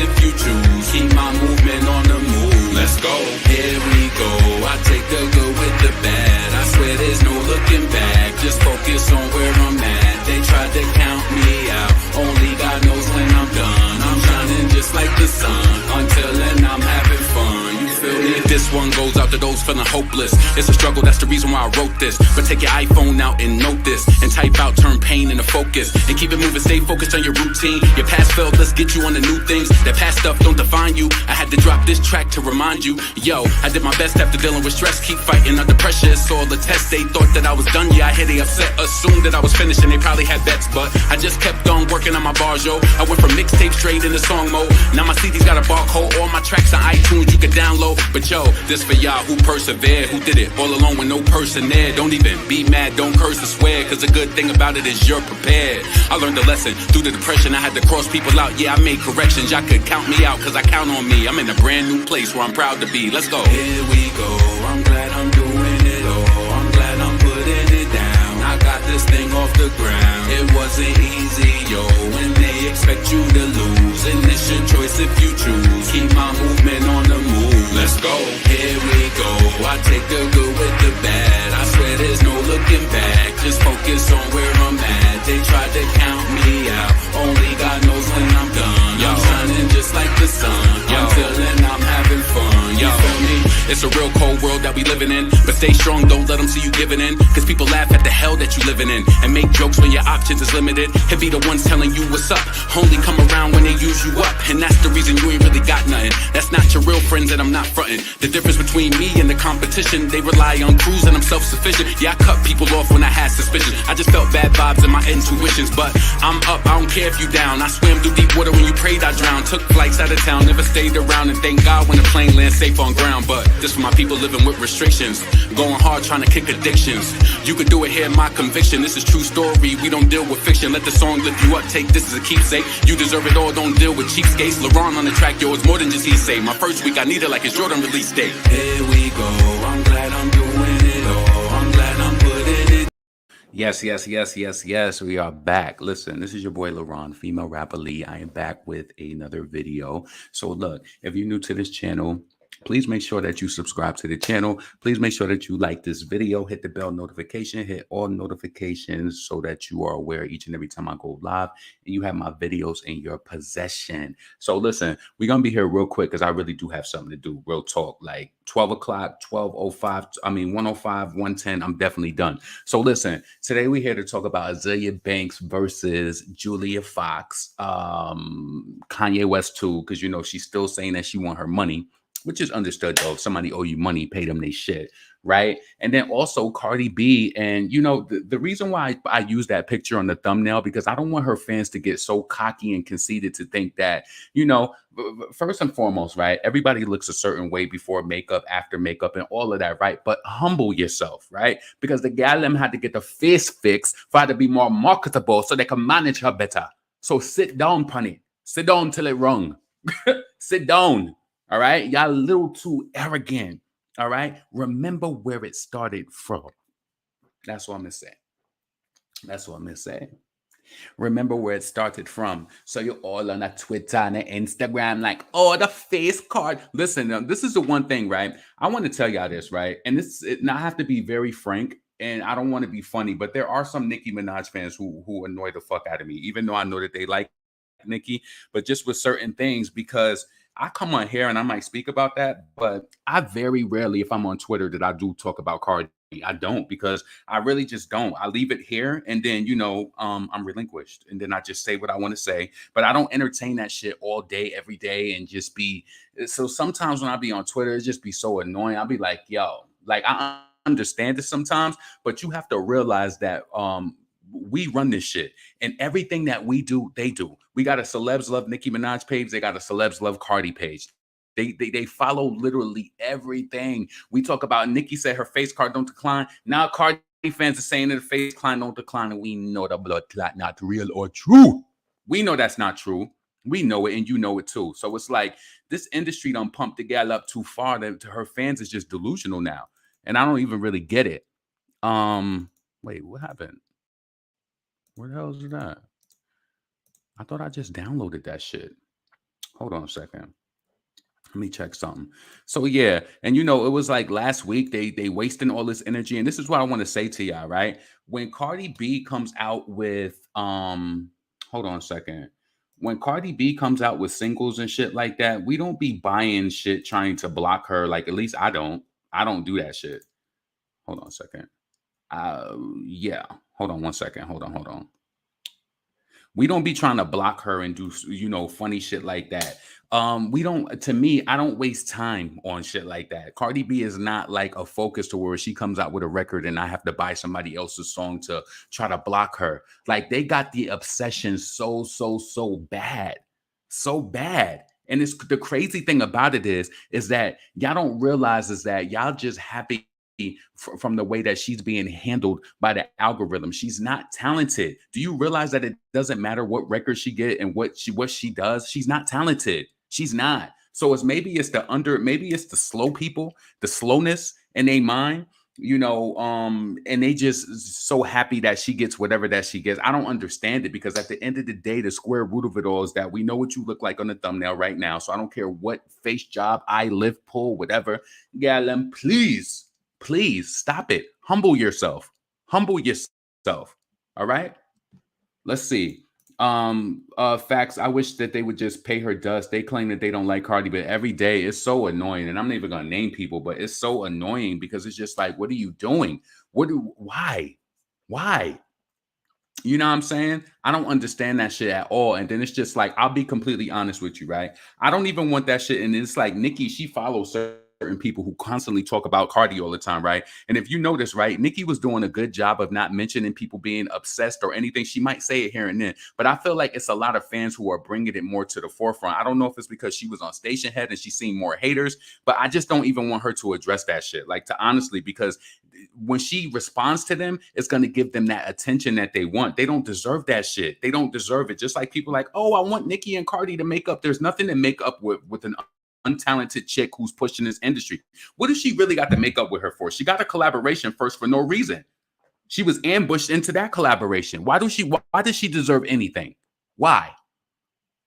if you choose. Keep my movement on the move. Let's go. Here we go. I take the good with the bad. I swear there's no looking back. Just focus on where I'm at. They tried to count me out. Only God knows when I'm done. I'm shining just like the sun. Until then I'm having fun. You feel me? This one goes out to those feeling hopeless. It's a struggle, that's the reason why I wrote this. But take your iPhone out and note this. And type out, turn pain into focus. And keep it moving, stay focused on your routine. Your past failed, let's get you on the new things. That past stuff don't define you. I had to drop this track to remind you. Yo, I did my best after dealing with stress. Keep fighting under pressure, it's all the test. They thought that I was done, yeah, I hear they upset. Assumed that I was finished and they probably had bets. But I just kept on working on my bars, yo. I went from mixtape straight into song mode. Now my CD's got a barcode. All my tracks on iTunes you can download. But yo, this for y'all who persevered, who did it all alone with no person there. Don't even be mad, don't curse or swear, cause the good thing about it is you're prepared. I learned a lesson through the depression. I had to cross people out, yeah, I made corrections. Y'all could count me out, cause I count on me. I'm in a brand new place where I'm proud to be. Let's go. Here we go, I'm glad I'm doing it all. I'm glad I'm putting it down. I got this thing off the ground. It wasn't easy, yo, when they expect you to lose. And it's your choice if you choose. Keep my movement on the move. Let's go. Here we go. I take the good with the bad. I swear there's no looking back. Just focus on where I'm at. They tried to count me out. Only God knows when I'm done. Yo. I'm shining just like the sun. Yo. Until then I'm having fun. You feel me? It's a real cold world that we living in. But stay strong, don't let them see you giving in. Cause people laugh at the hell that you living in. And make jokes when your options is limited. And be the ones telling you what's up. Only come around when they use you up. And that's the reason you ain't really got nothing. That's not your real friends and I'm not fronting. The difference between me and the competition, they rely on crews and I'm self-sufficient. Yeah, I cut people off when I had suspicion. I just felt bad vibes in my intuitions. But I'm up, I don't care if you down. I swam through deep water when you prayed I drowned. Took flights out of town, never stayed around. And thank God when the plane lands safe on ground. But this for my people living with restrictions. Going hard trying to kick addictions. You could do it here, my conviction. This is true story, we don't deal with fiction. Let the song lift you up, take this as a keepsake. You deserve it all, don't deal with cheapskates. LeBron on the track, yo, it's more than just he say. My first week, I need it like it's Jordan release date. Here we go, I'm glad I'm doing it all. I'm glad I'm putting it. Yes, we are back. Listen, this is your boy LeBron, female rapper Lee. I am back with another video. So look, if you're new to this channel, please make sure that you subscribe to the channel. Please make sure that you like this video, hit the bell notification, hit all notifications so that you are aware each and every time I go live and you have my videos in your possession. So listen, we're going to be here real quick because I really do have something to do. Real talk, like 12 o'clock, 12:05, 1:05, 1:10, I'm definitely done. So listen, today we're here to talk about Azealia Banks versus Julia Fox, Kanye West too, because you know she's still saying that she want her money, which is understood though. If somebody owe you money, pay them they shit, right? And then also Cardi B. And you know, the reason why I use that picture on the thumbnail, because I don't want her fans to get so cocky and conceited to think that, you know, first and foremost, right? Everybody looks a certain way before makeup, after makeup, and all of that, right? But humble yourself, right? Because the gal them had to get the face fixed for her to be more marketable so they can manage her better. So sit down, punny. Sit down till it wrong. Sit down. All right. Y'all a little too arrogant. All right. Remember where it started from. That's what I'm going to say. That's what I'm going to say. Remember where it started from. So you're all on a Twitter and an Instagram like, oh, the face card. Listen, this is the one thing, right? I want to tell y'all this, right? And I have to be very frank. And I don't want to be funny, but there are some Nicki Minaj fans who annoy the fuck out of me, even though I know that they like Nicki, but just with certain things, because I come on here and I might speak about that, but I very rarely, if I'm on Twitter, that I do talk about Cardi. I don't, because I really just don't. I leave it here and then, you know, I'm relinquished and then I just say what I want to say, but I don't entertain that shit all day, every day and just be. So sometimes when I be on Twitter, it just be so annoying. I'll be like, yo, like I understand this sometimes, but you have to realize that we run this shit and everything that we do, they do. We got a celebs love Nicki Minaj page. They got a celebs love Cardi page. They follow literally everything. We talk about Nicki said her face card don't decline. Now Cardi fans are saying that the face card don't decline. And we know the blood clot not real or true. We know that's not true. We know it and you know it too. So it's like this industry done pumped the gal up too far that to her fans is just delusional now. And I don't even really get it. Wait, what happened? Where the hell is that? I thought I just downloaded that shit. Hold on a second. Let me check something. So yeah, and it was like last week they wasting all this energy, and this is what I want to say to y'all, right? When Cardi B comes out with hold on a second. When Cardi B comes out with singles and shit like that, we don't be buying shit trying to block her. Like at least I don't. I don't do that shit. Hold on a second. Yeah. Hold on one second. Hold on. We don't be trying to block her and do funny shit like that. We don't. To me, I don't waste time on shit like that. Cardi B is not like a focus to where she comes out with a record and I have to buy somebody else's song to try to block her. Like they got the obsession so bad, so bad. And it's the crazy thing about it is that y'all don't realize is that y'all just happy from the way that she's being handled by the algorithm. She's not talented. Do you realize that it doesn't matter what record she get and what she does? She's not talented. She's not. So maybe it's the slow people, the slowness in their mind, and they just so happy that she gets whatever that she gets. I don't understand it because at the end of the day, the square root of it all is that we know what you look like on the thumbnail right now. So I don't care what face job, eye lift, pull, whatever. Yeah, please stop it. Humble yourself. Humble yourself. All right. Let's see. Facts. I wish that they would just pay her dust. They claim that they don't like Cardi, but every day it's so annoying. And I'm not even gonna name people, but it's so annoying because it's just like, what are you doing? Why? You know what I'm saying? I don't understand that shit at all. And then it's just like, I'll be completely honest with you, right? I don't even want that shit. And it's like Nicki, she follows certain people who constantly talk about Cardi all the time, right? And if you notice, right, Nicki was doing a good job of not mentioning people being obsessed or anything. She might say it here and then, but I feel like it's a lot of fans who are bringing it more to the forefront. I don't know if it's because she was on Station Head and she's seen more haters, but I just don't even want her to address that shit. Like, to honestly, because when she responds to them, it's going to give them that attention that they want. They don't deserve that shit. They don't deserve it. Just like people like, oh, I want Nicki and Cardi to make up. There's nothing to make up with an untalented chick who's pushing this industry. What does she really got to make up with her for? She got a collaboration first for no reason. She was ambushed into that collaboration. Why does she deserve anything? Why?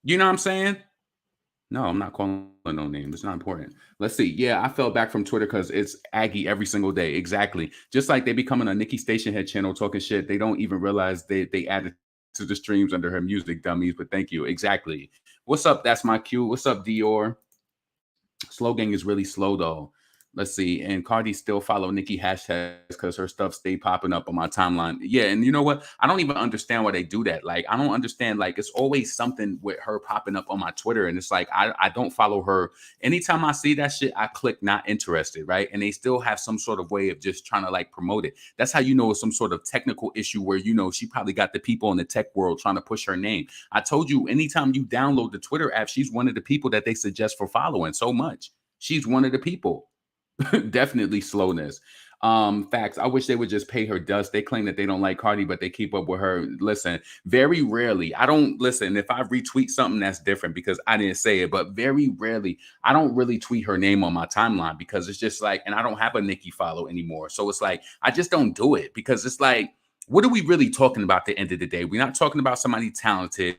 You know what I'm saying? No, I'm not calling no name. It's not important. Let's see. Yeah, I fell back from Twitter because it's Aggie every single day. Exactly. Just like they becoming a Nicki Station Head channel talking shit. They don't even realize they added to the streams under her music, dummies. But thank you. Exactly. What's up? That's my cue. What's up, Dior? Slow gang is really slow though. Let's see. And Cardi still follow Nicki hashtags because her stuff stay popping up on my timeline. Yeah, and you know what? I don't even understand why they do that. Like, I don't understand. Like, it's always something with her popping up on my Twitter. And it's like, I don't follow her. Anytime I see that shit, I click not interested, right? And they still have some sort of way of just trying to like promote it. That's how you know it's some sort of technical issue where, she probably got the people in the tech world trying to push her name. I told you, anytime you download the Twitter app, she's one of the people that they suggest for following so much. She's one of the people. Definitely slowness. Facts. I wish they would just pay her dust. They claim that they don't like Cardi, but they keep up with her. Listen, very rarely. I don't listen. If I retweet something, that's different because I didn't say it, but very rarely. I don't really tweet her name on my timeline because it's just like, and I don't have a Nicki follow anymore. So it's like, I just don't do it because it's like, what are we really talking about at the end of the day? We're not talking about somebody talented,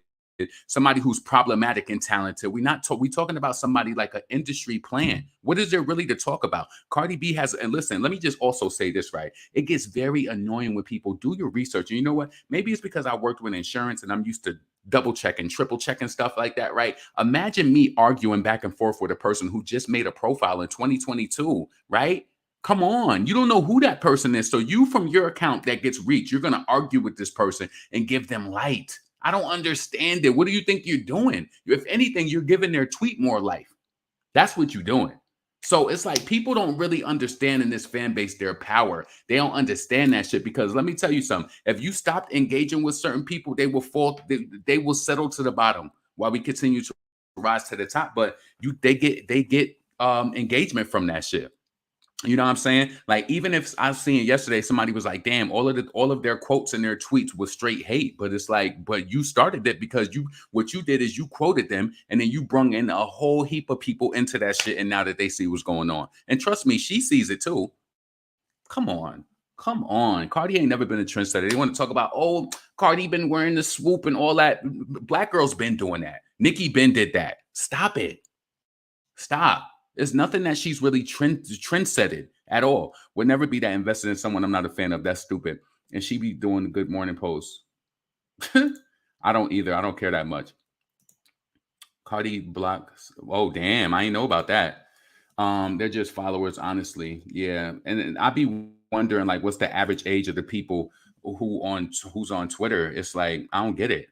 somebody who's problematic and talented. We talking about somebody like an industry plan. What is there really to talk about? Cardi B has, and listen, let me just also say this, right? It gets very annoying when people do your research. And you know what? Maybe it's because I worked with insurance and I'm used to double checking, triple checking stuff like that, right? Imagine me arguing back and forth with a person who just made a profile in 2022, right? Come on, you don't know who that person is. So you, from your account that gets reached, you're going to argue with this person and give them light. I don't understand it. What do you think you're doing? If anything, you're giving their tweet more life. That's what you're doing. So it's like people don't really understand in this fan base their power. They don't understand that shit because let me tell you something. If you stopped engaging with certain people, they will fall. They will settle to the bottom while we continue to rise to the top. But they get engagement from that shit. You know what I'm saying? Like, even if I seen yesterday, somebody was like, damn, all of their quotes and their tweets was straight hate. But it's like, but you started it because what you did is you quoted them and then you brung in a whole heap of people into that shit. And now that they see what's going on. And trust me, she sees it too. Come on. Come on. Cardi ain't never been a trendsetter. They want to talk about, oh, Cardi been wearing the swoop and all that. Black girls been doing that. Nicki been did that. Stop it. Stop. There's nothing that she's really trend-setted at all. Would never be that invested in someone I'm not a fan of. That's stupid. And she be doing the Good Morning Post. I don't either. I don't care that much. Cardi blocks. Oh damn, I ain't know about that. They're just followers, honestly. Yeah, and I be wondering like, what's the average age of the people who's on Twitter? It's like I don't get it.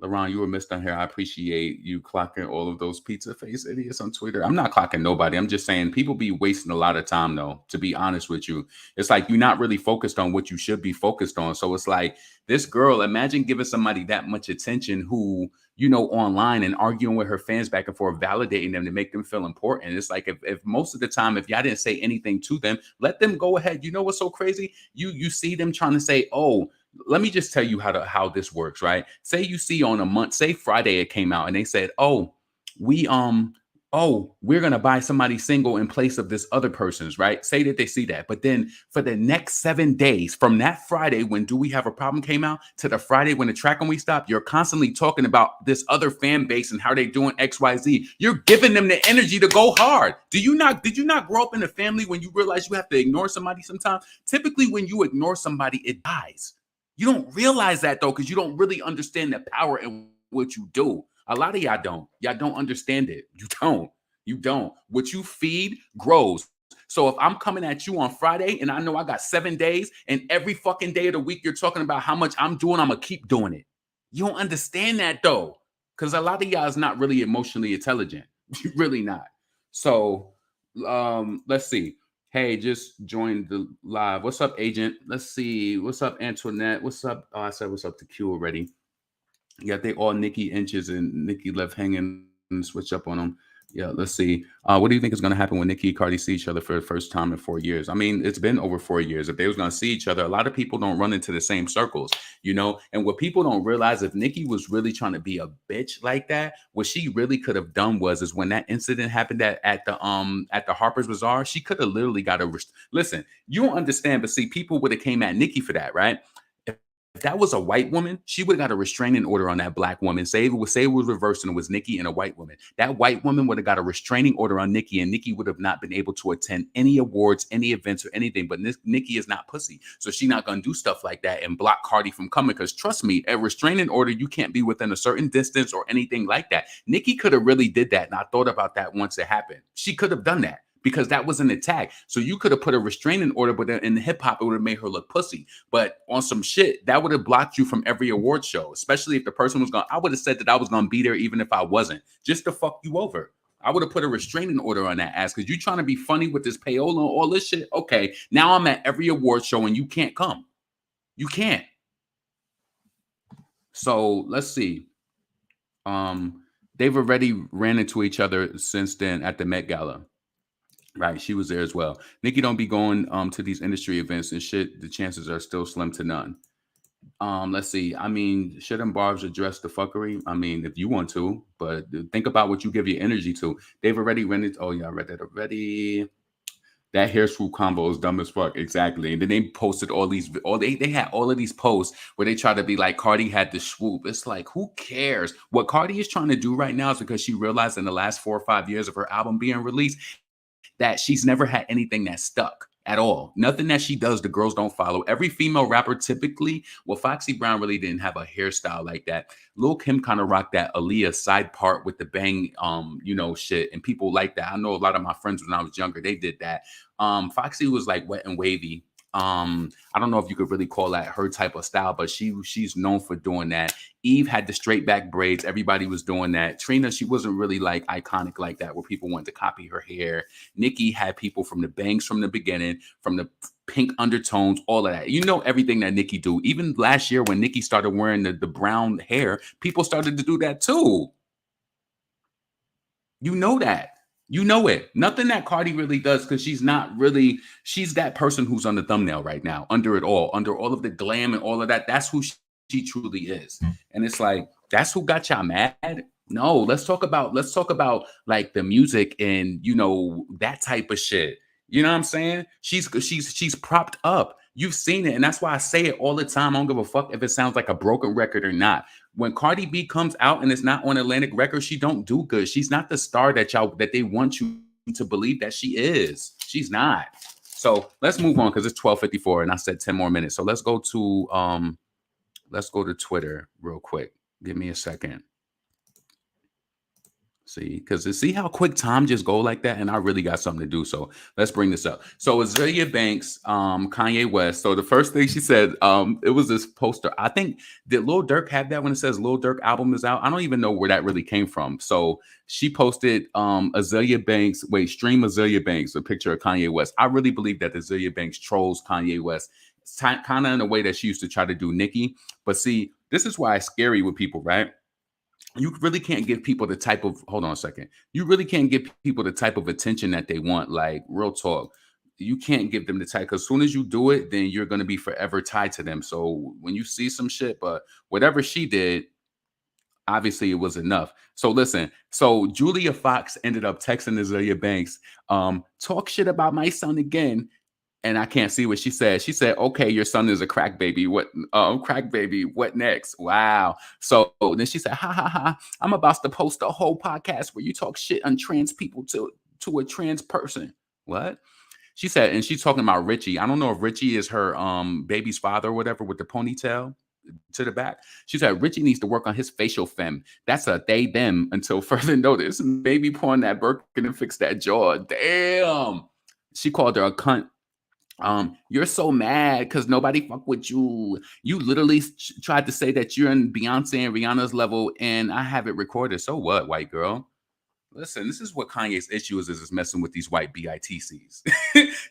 LaRon, you were missed on here. I appreciate you clocking all of those pizza face idiots on Twitter. I'm not clocking nobody. I'm just saying people be wasting a lot of time, though, to be honest with you. It's like you're not really focused on what you should be focused on. So it's like this girl, imagine giving somebody that much attention who, online and arguing with her fans back and forth, validating them to make them feel important. It's like if most of the time, if y'all didn't say anything to them, let them go ahead. You know what's so crazy? You see them trying to say, oh, let me just tell you how this works, right? Say you see on a month, say Friday it came out and they said, "Oh, we're going to buy somebody single in place of this other person's," right? Say that they see that. But then for the next 7 days from that Friday when Do We Have a Problem came out to the Friday when the Track and We Stop, you're constantly talking about this other fan base and how they're doing XYZ. You're giving them the energy to go hard. Did you not grow up in a family when you realize you have to ignore somebody sometimes? Typically when you ignore somebody, it dies. You don't realize that though, because you don't really understand the power in what you do. A lot of y'all don't. Y'all don't understand it. You don't. You don't. What you feed grows. So if I'm coming at you on Friday and I know I got 7 days and every fucking day of the week you're talking about how much I'm doing, I'm going to keep doing it. You don't understand that though, because a lot of y'all is not really emotionally intelligent. You're really not. So let's see. Hey, just joined the live. What's up, Agent? Let's see. What's up, Antoinette? What's up? Oh, I said what's up to Q already. Yeah, they all Nicki inches and Nicki left hanging and switch up on them. Yeah, let's see. What do you think is going to happen when Nicki and Cardi see each other for the first time in 4 years? I mean, it's been over 4 years. If they was going to see each other, a lot of people don't run into the same circles, And what people don't realize, if Nicki was really trying to be a bitch like that, what she really could have done is when that incident happened at the Harper's Bazaar, she could have literally got a listen. You don't understand, but see, people would have came at Nicki for that, right? If that was a white woman, she would have got a restraining order on that black woman. Say it was reversed and it was Nicki and a white woman. That white woman would have got a restraining order on Nicki, and Nicki would have not been able to attend any awards, any events, or anything. But Nicki is not pussy, so she's not gonna do stuff like that and block Cardi from coming. Because trust me, a restraining order, you can't be within a certain distance or anything like that. Nicki could have really did that, and I thought about that once it happened. She could have done that, because that was an attack. So you could have put a restraining order, but in hip hop, it would have made her look pussy. But on some shit, that would have blocked you from every award show, especially if the person was I would have said that I was going to be there even if I wasn't, just to fuck you over. I would have put a restraining order on that ass because you trying to be funny with this payola and all this shit. Okay, now I'm at every award show and you can't come. You can't. So let's see. They've already ran into each other since then at the Met Gala. Right, she was there as well. Nicki don't be going to these industry events and shit. The chances are still slim to none. Let's see. I mean, shouldn't Barbs address the fuckery? I mean, if you want to, but think about what you give your energy to. They've already rented. Oh yeah, I read that already. That hair swoop combo is dumb as fuck. Exactly. And then they posted they had all of these posts where they try to be like Cardi had the swoop. It's like, who cares? What Cardi is trying to do right now is because she realized in the last 4 or 5 years of her album being released that she's never had anything that stuck at all. Nothing that she does, the girls don't follow. Every female rapper typically, well, Foxy Brown really didn't have a hairstyle like that. Lil' Kim kind of rocked that Aaliyah side part with the bang, shit. And people like that. I know a lot of my friends when I was younger, they did that. Foxy was like wet and wavy. I don't know if you could really call that her type of style, but she's known for doing that. Eve had the straight back braids. Everybody was doing that. Trina, she wasn't really like iconic like that, where people wanted to copy her hair. Nicki had people from the bangs from the beginning, from the pink undertones, all of that. You know everything that Nicki do. Even last year when Nicki started wearing the brown hair, people started to do that too. You know that. You know it. Nothing that Cardi really does, because she's that person who's on the thumbnail right now, under it all, under all of the glam and all of that. That's who she truly is. And it's like, that's who got y'all mad. No, let's talk about like the music and that type of shit. You know what I'm saying? She's propped up. You've seen it. And that's why I say it all the time. I don't give a fuck if it sounds like a broken record or not. When Cardi B comes out and it's not on Atlantic Records, she don't do good. She's not the star that they want you to believe that she is. She's not. So let's move on because it's 12:54 and I said 10 more minutes. So let's go to Twitter real quick. Give me a second. See, because see how quick time just go like that, and I really got something to do. So let's bring this up. So Azealia Banks, Kanye West. So the first thing she said, it was this poster. I think did Lil Durk have that when it says Lil Durk album is out? I don't even know where that really came from. So she posted Azealia Banks. Wait, stream Azealia Banks, a picture of Kanye West. I really believe that Azealia Banks trolls Kanye West, kind of in a way that she used to try to do Nicki. But see, this is why it's scary with people, right? You really can't give people the type of hold on a second. You really can't give people the type of attention that they want. Like real talk. You can't give them the type because as soon as you do it, then you're gonna be forever tied to them. So when you see some shit, but whatever she did, obviously it was enough. So listen, so Julia Fox ended up texting Azealia Banks, talk shit about my son again. And I can't see what she said. She said, okay, your son is a crack baby. What crack baby? What next? Wow. So then she said, ha ha ha. I'm about to post a whole podcast where you talk shit on trans people to a trans person. What? She said, and she's talking about Richie. I don't know if Richie is her baby's father or whatever with the ponytail to the back. She said Richie needs to work on his facial fem. That's a they them until further notice. Maybe pawn that Birkin and fix that jaw. Damn. She called her a cunt. You're so mad because nobody fuck with you. You literally tried to say that you're in Beyonce and Rihanna's level, and I have it recorded. So what, white girl? Listen, this is what Kanye's issue is messing with these white BITCs.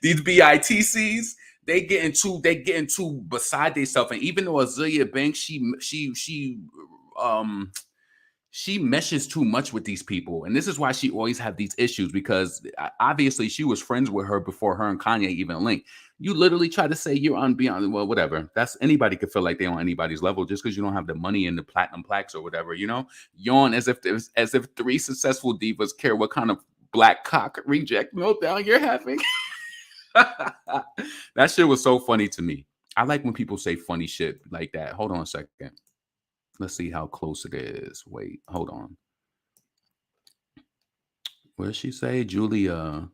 These BITCs, they get into beside themselves. And even though Azealia Banks, she meshes too much with these people. And this is why she always have these issues because obviously she was friends with her before her and Kanye even linked. You literally try to say you're on Beyond, well, whatever. That's anybody could feel like they're on anybody's level just because you don't have the money and the platinum plaques or whatever, you know? Yawn as if three successful divas care what kind of black cock reject meltdown you're having. That shit was so funny to me. I like when people say funny shit like that. Hold on a second. Let's see how close it is. Wait, hold on. What did she say? Julia,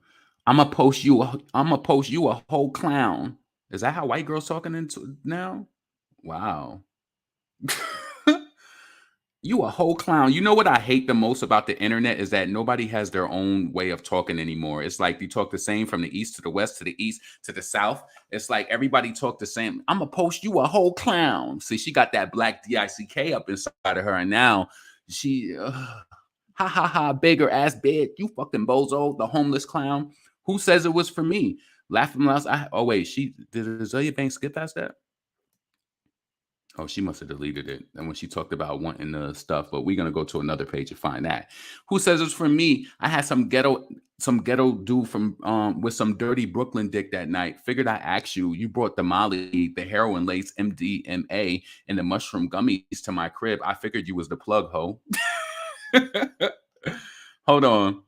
I'ma post you a whole clown. Is that how white girls talking into now? Wow. You a whole clown. You know what I hate the most about the internet is that nobody has their own way of talking anymore. It's like they talk the same from the east to the west to the east to the south. It's like everybody talk the same. I'm gonna post you a whole clown. See, she got that black DICK up inside of her, and now she, ha ha ha, bigger ass bitch. You fucking bozo, the homeless clown. Who says it was for me? Laughing loud. Oh wait, she did Azealia Banks skip past that? Oh, she must have deleted it. And when she talked about wanting the stuff, but we're gonna go to another page and find that. Who says it's for me? I had some ghetto dude from with some dirty Brooklyn dick that night. Figured I asked you. You brought the Molly, the heroin lace MDMA, and the mushroom gummies to my crib. I figured you was the plug hoe. Hold on.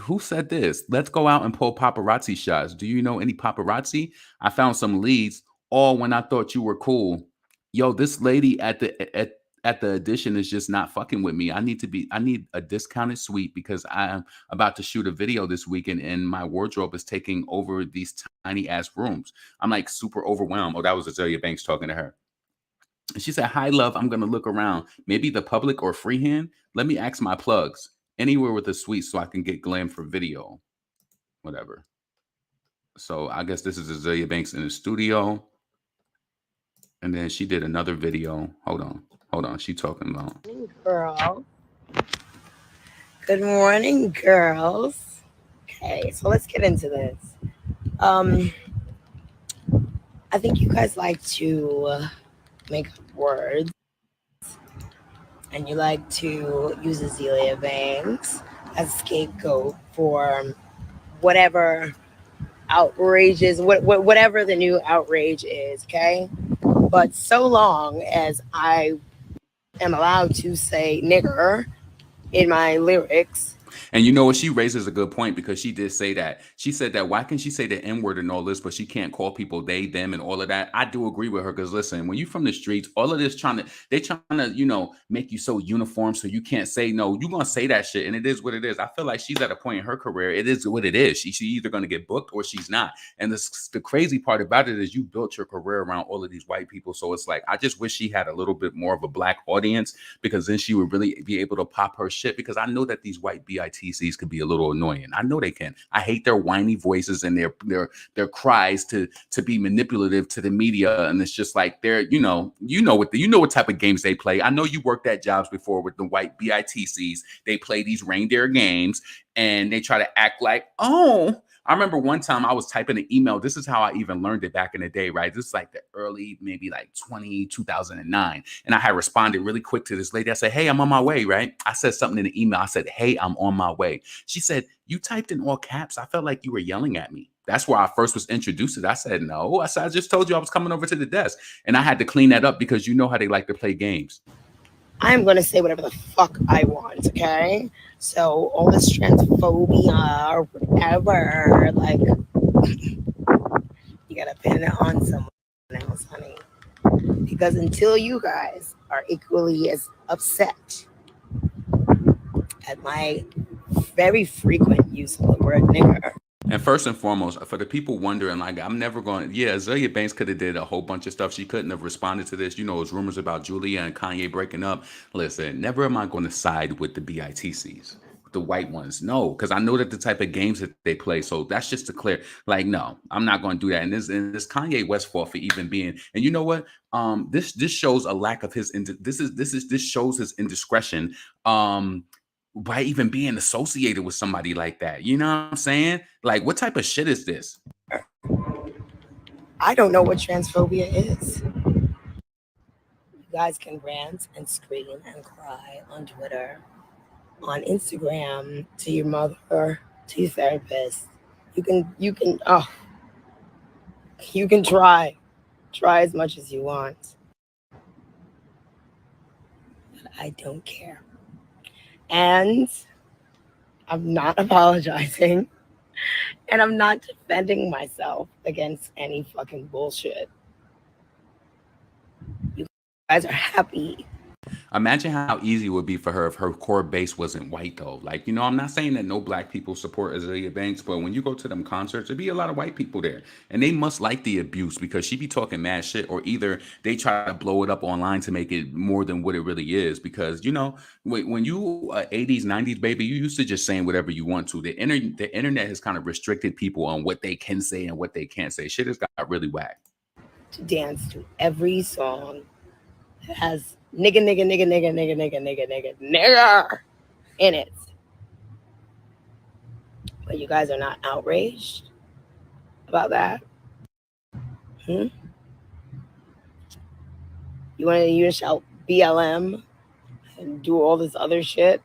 Who said this? Let's go out and pull paparazzi shots. Do you know any paparazzi? I found some leads. All when I thought you were cool. Yo, this lady at the edition is just not fucking with me. I need a discounted suite because I'm about to shoot a video this weekend and my wardrobe is taking over these tiny ass rooms. I'm like super overwhelmed. Oh, that was Azealia Banks talking to her. And she said, hi, love. I'm going to look around. Maybe the public or freehand. Let me ask my plugs. Anywhere with a suite so I can get glam for video. Whatever. So I guess this is Azealia Banks in the studio. And then she did another video. Hold on. She talking about. Girl. Good morning, girls. Okay, so let's get into this. I think you guys like to make up words. And you like to use Azealia Banks as a scapegoat for whatever outrageous, whatever the new outrage is, okay? But so long as I am allowed to say nigger in my lyrics, And you know what? She raises a good point because she did say that. She said that why can she say the N word and all this, but she can't call people they, them, and all of that? I do agree with her because listen, when you from the streets, all of this they trying to, make you so uniform so you can't say no. You're gonna say that shit, and it is what it is. I feel like she's at a point in her career. It is what it is. She's either gonna get booked or she's not. And the crazy part about it is you built your career around all of these white people. So it's like I just wish she had a little bit more of a black audience because then she would really be able to pop her shit. Because I know that these white BITCs could be a little annoying. I know they can. I hate their whiny voices and their cries to be manipulative to the media. And it's just like they're what type of games they play. I know you worked at jobs before with the white BITCs. They play these reindeer games and they try to act like, oh. I remember one time I was typing an email. This is how I even learned it back in the day, right? This is like the early, maybe like 2009. And I had responded really quick to this lady. I said, hey, I'm on my way, right? I said something in the email. I said, hey, I'm on my way. She said, you typed in all caps. I felt like you were yelling at me. That's where I first was introduced to it. I said, no. I said, I just told you I was coming over to the desk. And I had to clean that up because you know how they like to play games. I'm going to say whatever the fuck I want, okay? So all this transphobia or whatever, like, you got to pin it on someone else, honey. Because until you guys are equally as upset at my very frequent use of the word nigger. And first and foremost, for the people wondering, like, I'm never going. Yeah, Azealia Banks could have did a whole bunch of stuff. She couldn't have responded to this. There's rumors about Julia and Kanye breaking up. Listen, never am I going to side with the BITCs, the white ones. No, because I know that the type of games that they play. So that's just to clear. Like, no, I'm not going to do that. And this Kanye West fault for even being. And you know what? This shows a lack of his. This shows his indiscretion. By even being associated with somebody like that. You know what I'm saying? Like, what type of shit is this? I don't know what transphobia is. You guys can rant and scream and cry on Twitter, on Instagram, to your mother, to your therapist. You can try as much as you want. But I don't care. And I'm not apologizing. And I'm not defending myself against any fucking bullshit. You guys are happy. Imagine how easy it would be for her if her core base wasn't white, though. Like, I'm not saying that no black people support Azealia Banks, but when you go to them concerts, there'd be a lot of white people there. And they must like the abuse because she be talking mad shit, or either they try to blow it up online to make it more than what it really is. Because, when you 80s, 90s, baby, you used to just saying whatever you want to. The internet has kind of restricted people on what they can say and what they can't say. Shit has got really whack. To dance to every song that has nigga in it. But you guys are not outraged about that? You want to shout BLM and do all this other shit?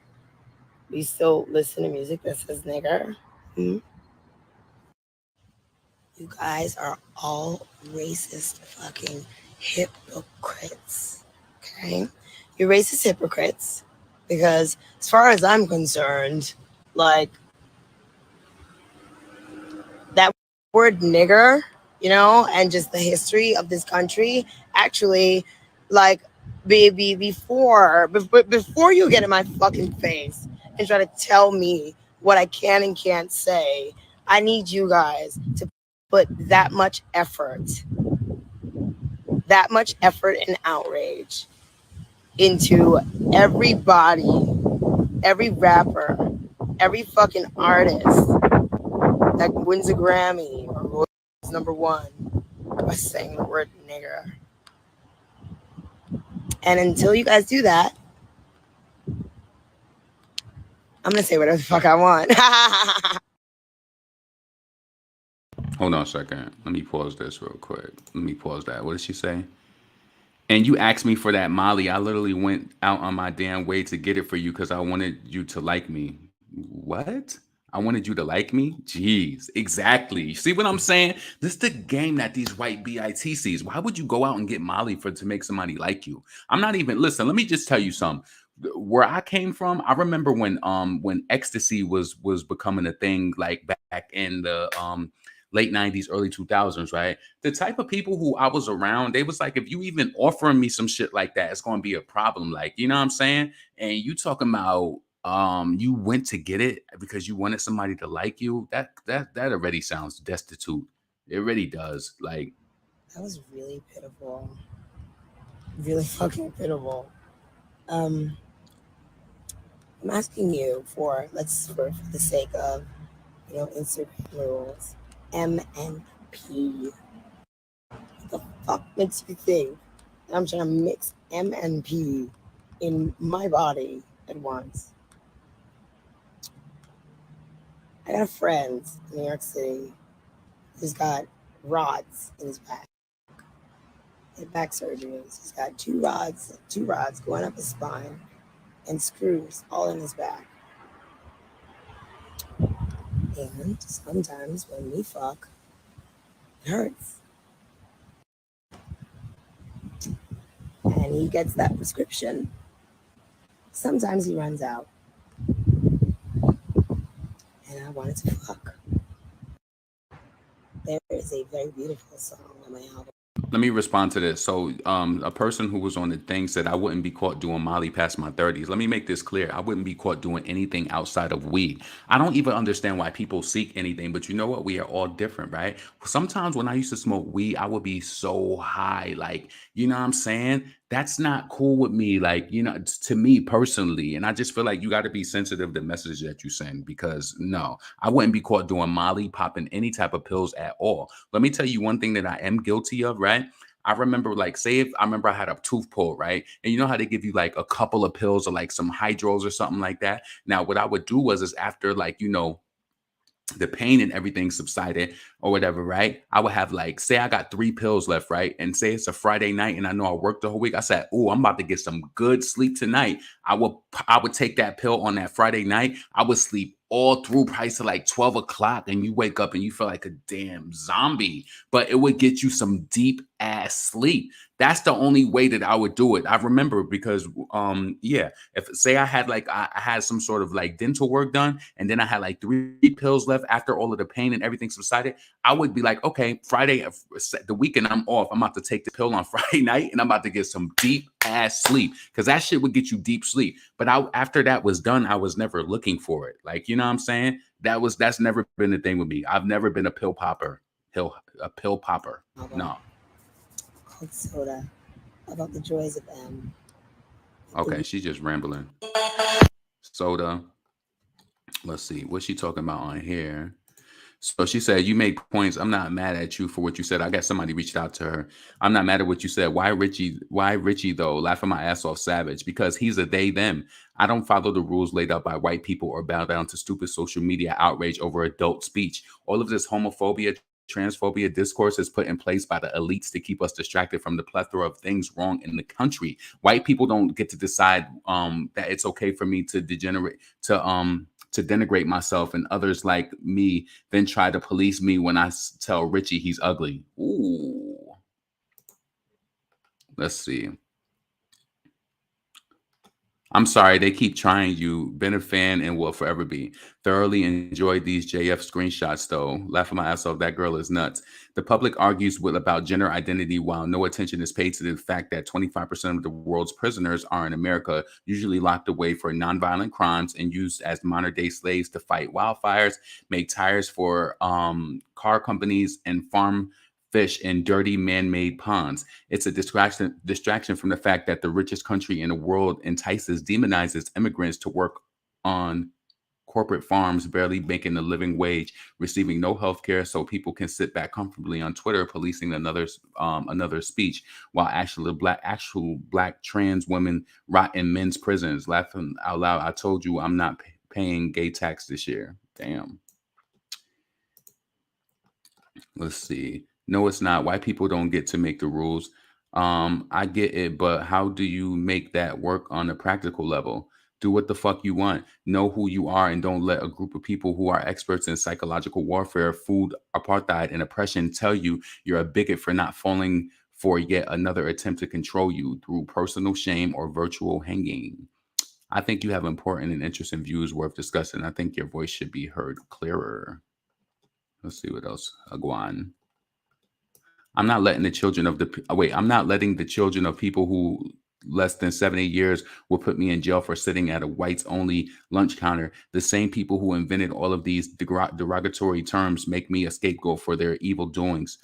We still listen to music that says nigger? You guys are all racist fucking hypocrites. Okay? You're racist hypocrites because as far as I'm concerned, like, that word nigger, and just the history of this country, actually, like, baby, before you get in my fucking face and try to tell me what I can and can't say, I need you guys to put that much effort and outrage into everybody, every rapper, every fucking artist that wins a Grammy or goes #1 by saying the word nigger. And until you guys do that, I'm gonna say whatever the fuck I want. Hold on a second. Let me pause this real quick. Let me pause that. What did she say? And you asked me for that Molly. I literally went out on my damn way to get it for you because I wanted you to like me. What? I wanted you to like me? Jeez, exactly. See what I'm saying? This is the game that these white BITCs. Why would you go out and get Molly to make somebody like you? I'm not even, listen, let me just tell you something. where I came from, I remember when ecstasy was becoming a thing, like back in the late 90s, early 2000s, right? The type of people who I was around, they was like, if you even offering me some shit like that, it's gonna be a problem. Like, you know what I'm saying? And you talking about you went to get it because you wanted somebody to like you. That already sounds destitute. It really does. Like, That was really pitiful. Really fucking pitiful. Um, I'm asking you for for the sake of Instagram rules, M and P. What the fuck makes you think that I'm trying to mix M and P in my body at once? I got a friend in New York City who's got rods in his back. He had back surgeries. He's got two rods going up his spine and screws all in his back. And sometimes when we fuck, it hurts. And he gets that prescription. Sometimes he runs out. And I wanted to fuck. There is a very beautiful song on my album. let me respond to this. So, a person who was on the thing said I wouldn't be caught doing Molly past my 30s. Let me make this clear. I wouldn't be caught doing anything outside of weed. I don't even understand why people seek anything, but you know what? We are all different, right? Sometimes when I used to smoke weed, I would be so high, like, you know what I'm saying? That's not cool with me, like, to me personally. And I just feel like you got to be sensitive to the message that you send, because no, I wouldn't be caught doing Molly, popping any type of pills at all. Let me tell you one thing that I am guilty of, right? I remember, like, say if I remember I had a tooth pull, right? And you know how they give you like a couple of pills or like some hydros or something like that. Now, what I would do was is after, like, the pain and everything subsided or whatever, right? I would have, like, say I got 3 pills left, right? And say it's a Friday night and I know I worked the whole week. I said, oh, I'm about to get some good sleep tonight. I would take that pill on that Friday night. I would sleep all through probably to like 12 o'clock, and you wake up and you feel like a damn zombie, but it would get you some deep ass sleep. That's the only way that I would do it. I remember because yeah, if say I had like I had some sort of like dental work done, and then I had like 3 pills left after all of the pain and everything subsided, I would be like, okay, Friday, the weekend I'm off. I'm about to take the pill on Friday night, and I'm about to get some deep ass sleep, because that shit would get you deep sleep. But after that was done, I was never looking for it. Like, you know what I'm saying? That's never been the thing with me. I've never been a pill popper. A pill popper. No. Called Soda, about the joys of M. Okay, she's just rambling. Soda. Let's see. What's she talking about on here? So she said, you make points. I'm not mad at you for what you said. I guess somebody reached out to her. I'm not mad at what you said. Why Richie? Why Richie though? Laughing my ass off, savage. Because he's a they, them. I don't follow the rules laid out by white people or bow down to stupid social media outrage over adult speech. All of this homophobia, transphobia discourse is put in place by the elites to keep us distracted from the plethora of things wrong in the country. White people don't get to decide that it's okay for me to to denigrate myself, and others like me then try to police me when I tell Richie he's ugly. Ooh. Let's see. I'm sorry, they keep trying you. Been a fan and will forever be. Thoroughly enjoyed these JF screenshots, though. Laughing my ass off, that girl is nuts. The public argues about gender identity while no attention is paid to the fact that 25% of the world's prisoners are in America, usually locked away for nonviolent crimes and used as modern-day slaves to fight wildfires, make tires for car companies, and farm fish in dirty man-made ponds. It's a distraction from the fact that the richest country in the world demonizes immigrants to work on corporate farms, barely making a living wage, receiving no health care, so people can sit back comfortably on Twitter policing another speech, while actual black trans women rot in men's prisons. Laughing out loud, I told you I'm not paying gay tax this year. Damn. Let's see. No, it's not. White people don't get to make the rules. I get it, but how do you make that work on a practical level? Do what the fuck you want. Know who you are, and don't let a group of people who are experts in psychological warfare, food, apartheid, and oppression tell you you're a bigot for not falling for yet another attempt to control you through personal shame or virtual hanging. I think you have important and interesting views worth discussing. I think your voice should be heard clearer. Let's see what else. Aguan. I'm not letting the children of the wait. I'm not letting the children of people who less than 70 years will put me in jail for sitting at a whites only lunch counter. The same people who invented all of these derogatory terms make me a scapegoat for their evil doings.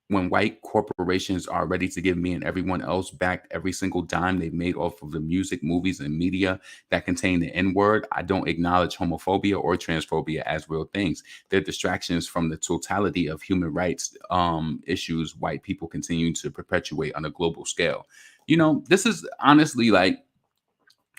When white corporations are ready to give me and everyone else back every single dime they've made off of the music, movies, and media that contain the N-word, I don't acknowledge homophobia or transphobia as real things. They're distractions from the totality of human rights issues white people continue to perpetuate on a global scale. You know, this is honestly like,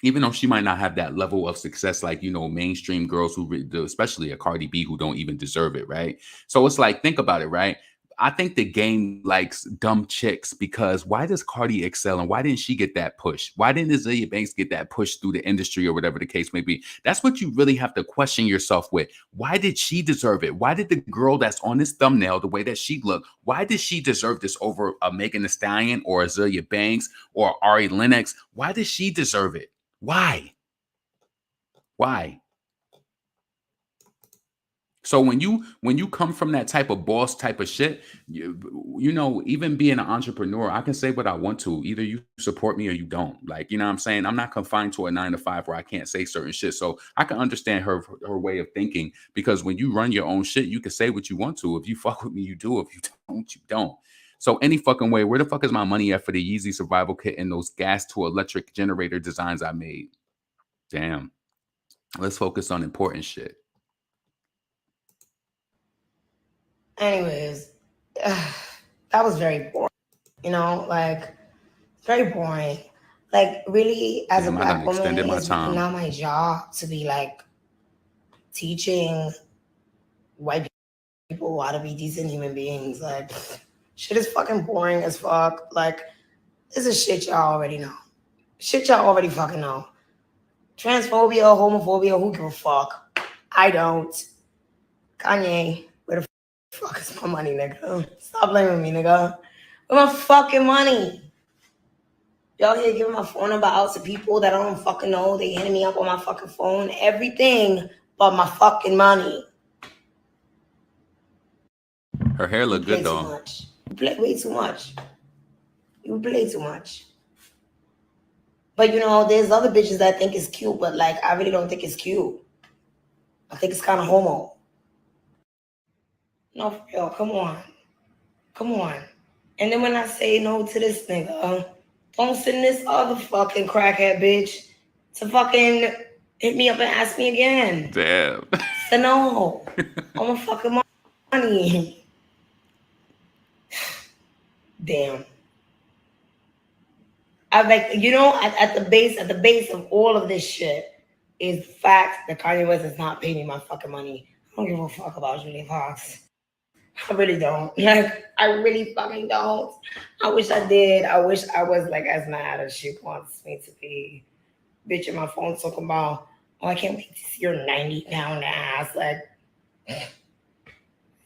even though she might not have that level of success, like, you know, mainstream girls who, especially a Cardi B, who don't even deserve it, right? So it's like, think about it, right? I think the game likes dumb chicks because why does Cardi excel and why didn't she get that push? Why didn't Azealia Banks get that push through the industry or whatever the case may be? That's what you really have to question yourself with. Why did she deserve it? Why did the girl that's on this thumbnail, the way that she looked, why did she deserve this over Megan Thee Stallion or Azealia Banks or Ari Lennox? Why does she deserve it? Why? Why? So when you come from that type of boss type of shit, you know, even being an entrepreneur, I can say what I want to. Either you support me or you don't. Like, you know what I'm saying? I'm not confined to a 9 to 5 where I can't say certain shit. So I can understand her way of thinking, because when you run your own shit, you can say what you want to. If you fuck with me, you do. If you don't, you don't. So any fucking way, where the fuck is my money at for the Yeezy survival kit and those gas to electric generator designs I made? Damn. Let's focus on important shit. Anyways, that was very boring. You know, like, very boring. Like, really, as Damn, a I done black woman, extended my it's really time. not my job to be like teaching white people how to be decent human beings. Like, shit is fucking boring as fuck. Like, this is shit y'all already know. Shit y'all already fucking know. Transphobia, homophobia, who give a fuck? I don't. Kanye, where the fuck is my money, nigga? Stop blaming me, nigga. Where my fucking money? Y'all here giving my phone number out to people that I don't fucking know. They hitting me up on my fucking phone. Everything but my fucking money. Her hair look good though. Too much. You play way too much. You play too much. But you know, there's other bitches that think it's cute, but like, I really don't think it's cute. I think it's kind of homo. No, for real, come on. Come on. And then when I say no to this nigga, don't send this other fucking crackhead bitch to fucking hit me up and ask me again. Damn. So no. I'm a fucking money. Damn. I like, you know, at the base of all of this shit is the fact that Kanye West has not paid me my fucking money. I don't give a fuck about Julia Fox. I really don't. Like, I really fucking don't. I wish I did. I wish I was like as mad as she wants me to be. Bitch, in my phone talking about, oh, I can't wait to see your 90-pound ass. Like,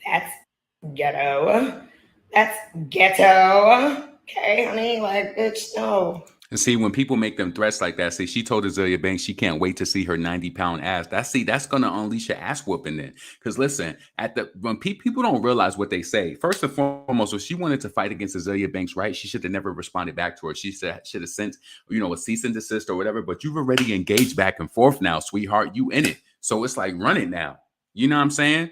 that's ghetto. That's ghetto. Okay, honey? Like, bitch, no. And see, when people make them threats like that, see, she told Azealia Banks she can't wait to see her 90-pound ass. That's gonna unleash an ass whooping then. Because listen, when people don't realize what they say. First and foremost, if she wanted to fight against Azealia Banks, right, she should have never responded back to her. She should have sent, you know, a cease and desist or whatever. But you've already engaged back and forth now, sweetheart. You in it, so it's like run it now. You know what I'm saying?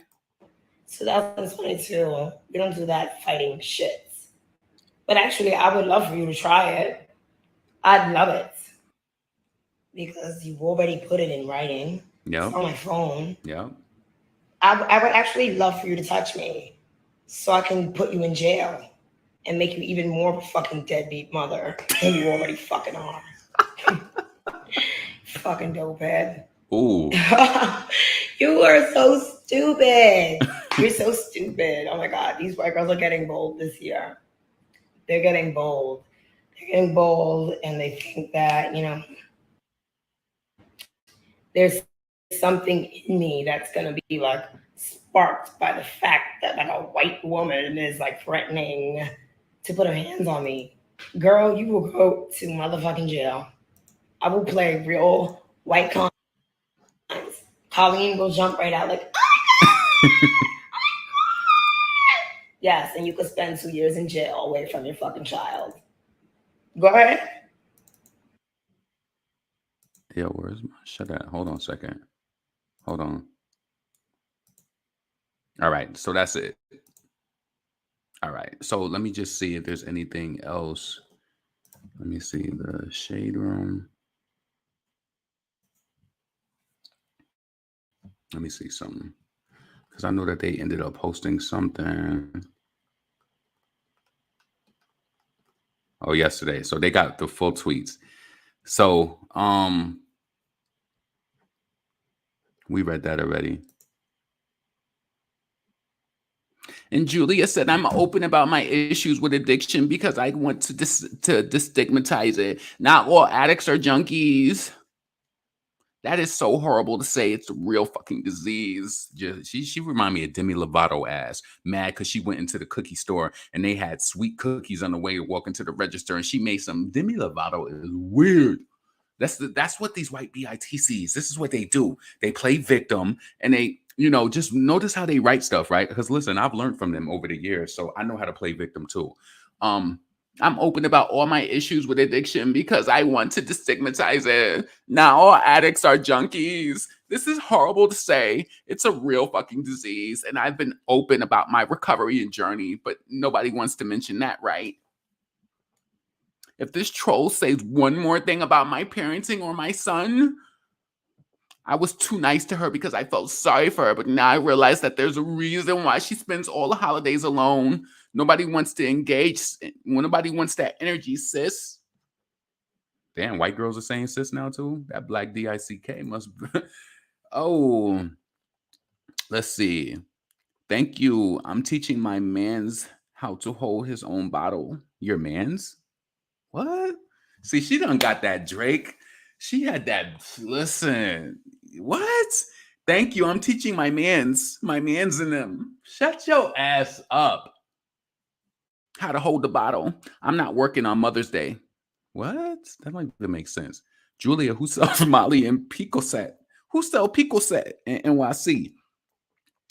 2022, we don't do that fighting shit. But actually, I would love for you to try it. I'd love it. Because you've already put it in writing. Yeah. It's on my phone. Yeah. I would actually love for you to touch me so I can put you in jail and make you even more of a fucking deadbeat mother than you already fucking are. Fucking dopehead. Ooh. You are so stupid. You're so stupid. Oh my God. These white girls are getting bold this year. They're getting bold. They're getting bold, and they think that, you know, there's something in me that's going to be like sparked by the fact that like a white woman is like threatening to put her hands on me. Girl, you will go to motherfucking jail. I will play real white con. Colleen will jump right out like, yes, and you could spend 2 years in jail away from your fucking child. Go ahead. Yo, where's my shut at? Hold on a second. Hold on. All right, so that's it. All right, so let me just see if there's anything else. Let me see the shade room. Let me see something because I know that they ended up posting something. Oh, yesterday. So they got the full tweets. So we read that already. And Julia said, I'm open about my issues with addiction because I want to destigmatize it. Not all addicts are junkies. That is so horrible to say. It's a real fucking disease. She remind me of Demi Lovato ass. Mad because she went into the cookie store and they had sweet cookies on the way to walk into the register and she made some. Demi Lovato is weird. That's what these white BITCs, this is what they do. They play victim and they, just notice how they write stuff, right? Because listen, I've learned from them over the years, so I know how to play victim too. I'm open about all my issues with addiction because I want to destigmatize it. Not all addicts are junkies. This is horrible to say. It's a real fucking disease. And I've been open about my recovery and journey, but nobody wants to mention that, right? If this troll says one more thing about my parenting or my son, I was too nice to her because I felt sorry for her, but now I realize that there's a reason why she spends all the holidays alone. Nobody wants to engage. Nobody wants that energy, sis. Damn, white girls are saying sis now too? That black DICK must be. Oh, let's see. Thank you. I'm teaching my mans how to hold his own bottle. Your mans? What? See, she done got that Drake. She had that. Listen, what? Thank you. I'm teaching my mans in them. Shut your ass up. How to hold the bottle. I'm not working on Mother's Day. What? That don't even make sense. Julia, who sells Molly and Pico set? Who sell Pico set in NYC?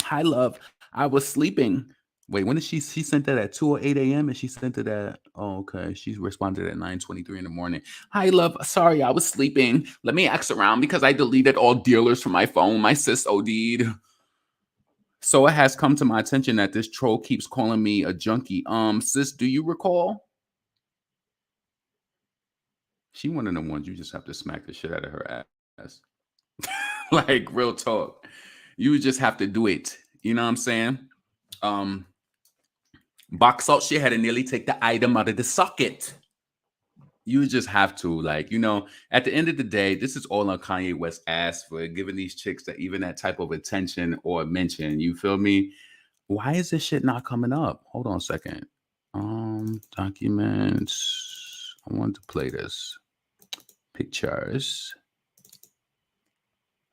Hi, love. I was sleeping. Wait, when did she sent that at 2 or 8 a.m. and she sent it at, oh, okay. She responded at 9:23 in the morning. Hi, love. Sorry, I was sleeping. Let me ask around because I deleted all dealers from my phone. My sis OD'd. So it has come to my attention that this troll keeps calling me a junkie. Sis, do you recall? She one of the ones you just have to smack the shit out of her ass. Like, real talk. You just have to do it. You know what I'm saying? Box out she had to nearly take the item out of the socket. You just have to, like, at the end of the day, this is all on Kanye West's ass for giving these chicks that type of attention or mention. You feel me? Why is this shit not coming up? Hold on a second. Documents. I want to play this. Pictures.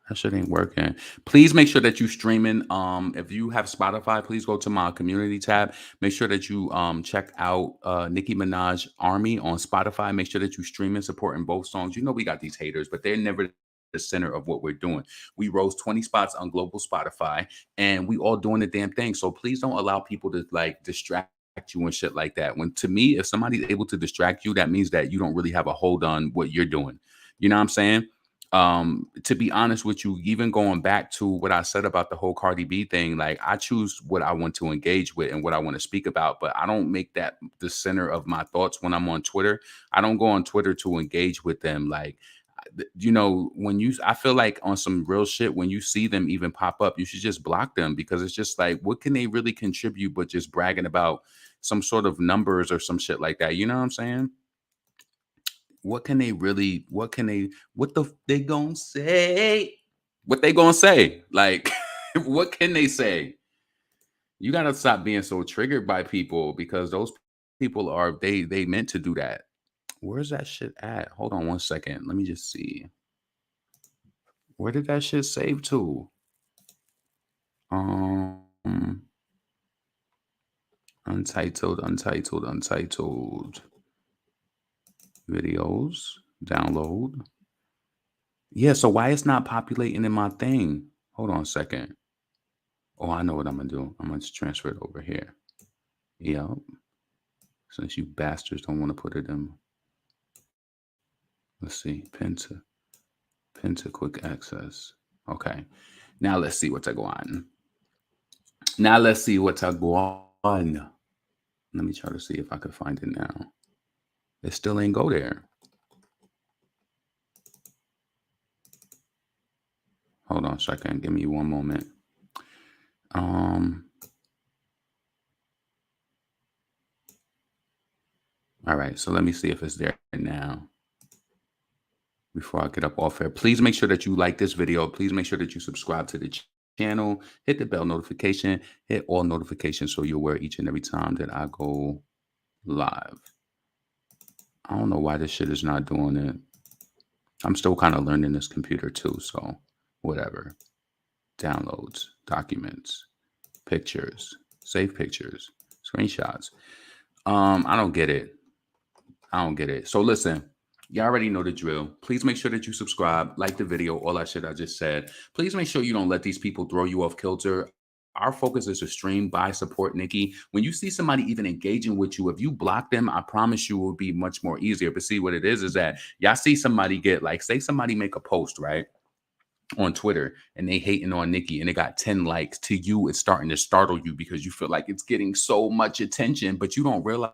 That shit ain't working. Please make sure that you streaming. If you have Spotify, please go to my community tab. Make sure that you check out Nicki Minaj Army on Spotify. Make sure that you streaming, supporting both songs. We got these haters, but they're never the center of what we're doing. We rose 20 spots on global Spotify, and we all doing the damn thing. So please don't allow people to distract you and shit like that. When, to me, if somebody's able to distract you, that means that you don't really have a hold on what you're doing. You know what I'm saying? To be honest with you, even going back to what I said about the whole Cardi B thing, like, I choose what I want to engage with and what I want to speak about, but I don't make that the center of my thoughts when I'm on Twitter. I don't go on Twitter to engage with them. Like, I feel like on some real shit, when you see them even pop up, you should just block them, because it's just like, what can they really contribute but just bragging about some sort of numbers or some shit like that? You know what I'm saying? What they gonna say? What they gonna say? Like, what can they say? You gotta stop being so triggered by people, because those people are, they meant to do that. Where's that shit at? Hold on one second. Let me just see. Where did that shit save to? Untitled. Videos. Download. Yeah, so why it's not populating in my thing? Hold on a second. Oh, I know what I'm gonna do. I'm gonna just transfer it over here. Yep. Since you bastards don't want to put it in. Let's see. Pin to quick access. Okay. Now let's see what's going on. Now let's see what's going on. Let me try to see if I can find it now. It still ain't go there. Hold on a second. Give me one moment. All right, so let me see if it's there now. Before I get up off here, please make sure that you like this video. Please make sure that you subscribe to the channel, hit the bell notification, hit all notifications so you're aware each and every time that I go live. I don't know why this shit is not doing it. I'm still kind of learning this computer too, so whatever. Downloads, documents, pictures, save pictures, screenshots. I don't get it. I don't get it. So listen, you already know the drill. Please make sure that you subscribe, like the video, all that shit I just said. Please make sure you don't let these people throw you off kilter. Our focus is to stream, buy, support Nicki. When you see somebody even engaging with you, if you block them, I promise you it will be much more easier. But see, what it is that y'all see somebody get, like, say somebody make a post, right, on Twitter, and they hating on Nicki and they got 10 likes. To you, it's starting to startle you because you feel like it's getting so much attention, but you don't realize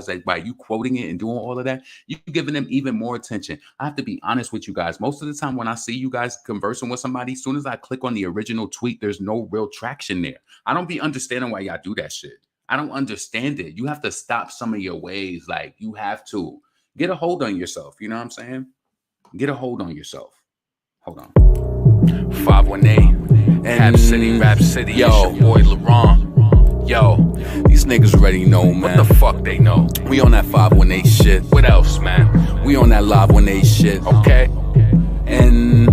that by you quoting it and doing all of that, you're giving them even more attention. I have to be honest with you guys. Most of the time when I see you guys conversing with somebody, as soon as I click on the original tweet, there's no real traction there. I don't be understanding why y'all do that shit. I don't understand it. You have to stop some of your ways. Like, you have to get a hold on yourself. You know what I'm saying? Get a hold on yourself. Hold on. 518 Cap City, Rap City. Yo, it's your boy LaRon. Yo, these niggas already know, man. What the fuck they know? We on that 518 shit. What else, man? We on that live 18 shit, okay? And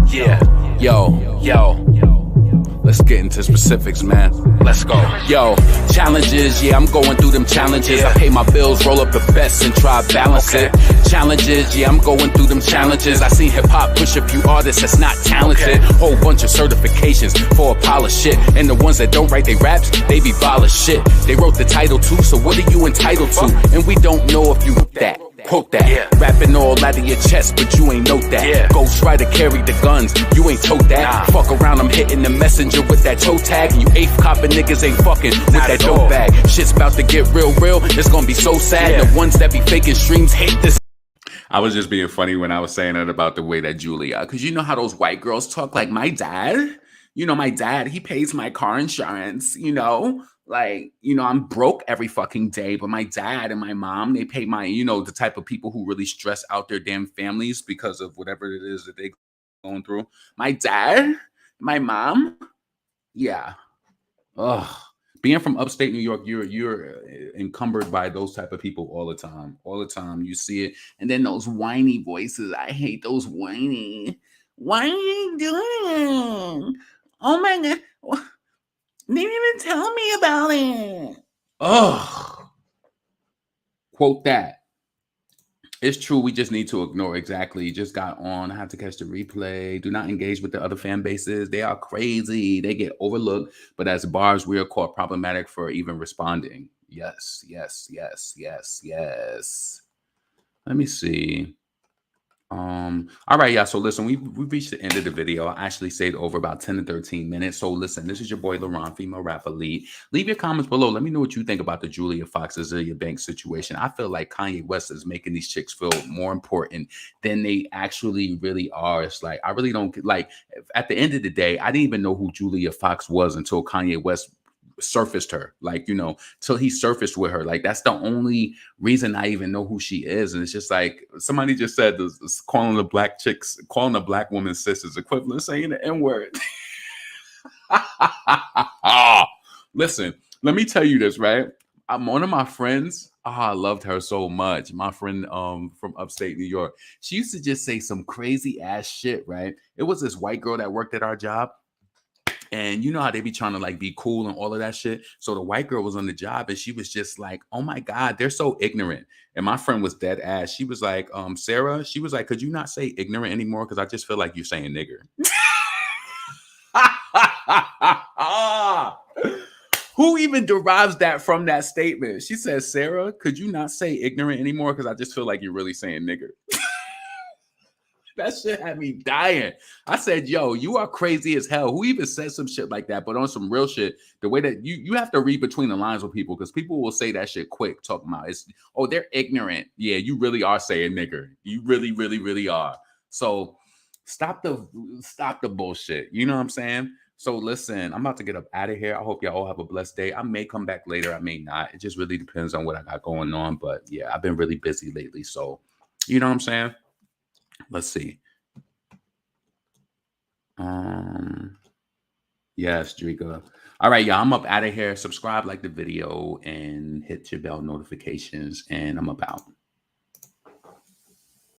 yeah, yo. Let's get into specifics, man. Let's go. Yo, challenges, yeah, I'm going through them challenges. I pay my bills, roll up the best and try balance it. Challenges, yeah, I'm going through them challenges. I seen hip-hop push a few artists that's not talented. Whole bunch of certifications for a pile of shit. And the ones that don't write they raps, they be vile as shit. They wrote the title too, so what are you entitled to? And we don't know if you that. Quote that. Rapping all out of your chest, but you ain't know that. Ghost Rider carry the guns, you ain't tote that. Fuck around, I'm hitting the messenger with that toe tag. And you eighth copping niggas ain't fucking with that dope bag. Shit's about to get real. It's gonna be so sad. The ones that be faking streams hate this. I was just being funny when I was saying that about the way that Julia, because you know how those white girls talk, like my dad. You know, my dad, he pays my car insurance, you know. Like, you know, I'm broke every fucking day, but my dad and my mom, they pay my, you know, the type of people who really stress out their damn families because of whatever it is that they're going through. My dad, my mom, yeah. Ugh. Being from upstate New York, you're encumbered by those type of people all the time. All the time. You see it. And then those whiny voices. I hate those whiny. Why are you doing? Oh my God. They didn't even tell me about it. Ugh. Quote that. It's true. We just need to ignore. Exactly. Just got on. I have to catch the replay. Do not engage with the other fan bases. They are crazy. They get overlooked. But as bars, we are called problematic for even responding. Yes. Let me see. All right, y'all. So listen, we reached the end of the video. I actually stayed over about 10 to 13 minutes. So listen, this is your boy LaRon, female rap elite. Leave your comments below. Let me know what you think about the Julia Fox Azealia Banks situation. I feel like Kanye West is making these chicks feel more important than they actually really are. It's like, I really don't like, at the end of the day, I didn't even know who Julia Fox was until Kanye West surfaced her, like, you know, till he surfaced with her. Like, that's the only reason I even know who she is. And it's just like somebody just said this, calling the black woman sis is equivalent to saying the N-word. Listen, let me tell you this, right? I'm one of my friends. I loved her so much. My friend from upstate New York, she used to just say some crazy ass shit, right? It was this white girl that worked at our job. And you know how they be trying to like be cool and all of that shit. So the white girl was on the job and she was just like, oh my God, they're so ignorant. And my friend was dead ass. She was like, Sarah, she was like, could you not say ignorant anymore? Because I just feel like you're saying nigger. Who even derives that from that statement? She says, Sarah, could you not say ignorant anymore? Because I just feel like you're really saying nigger. That shit had me dying. I said, yo, you are crazy as hell. Who even said some shit like that? But on some real shit, the way that you have to read between the lines with people, because people will say that shit quick, talking about it's, oh, they're ignorant. Yeah, you really are saying nigger. You really, really, really are. So stop the bullshit. You know what I'm saying? So listen, I'm about to get up out of here. I hope y'all all have a blessed day. I may come back later. I may not. It just really depends on what I got going on. But yeah, I've been really busy lately. So you know what I'm saying? Let's see. Yes, Drika. All right, y'all. I'm up out of here. Subscribe, like the video, and hit your bell notifications. And I'm about.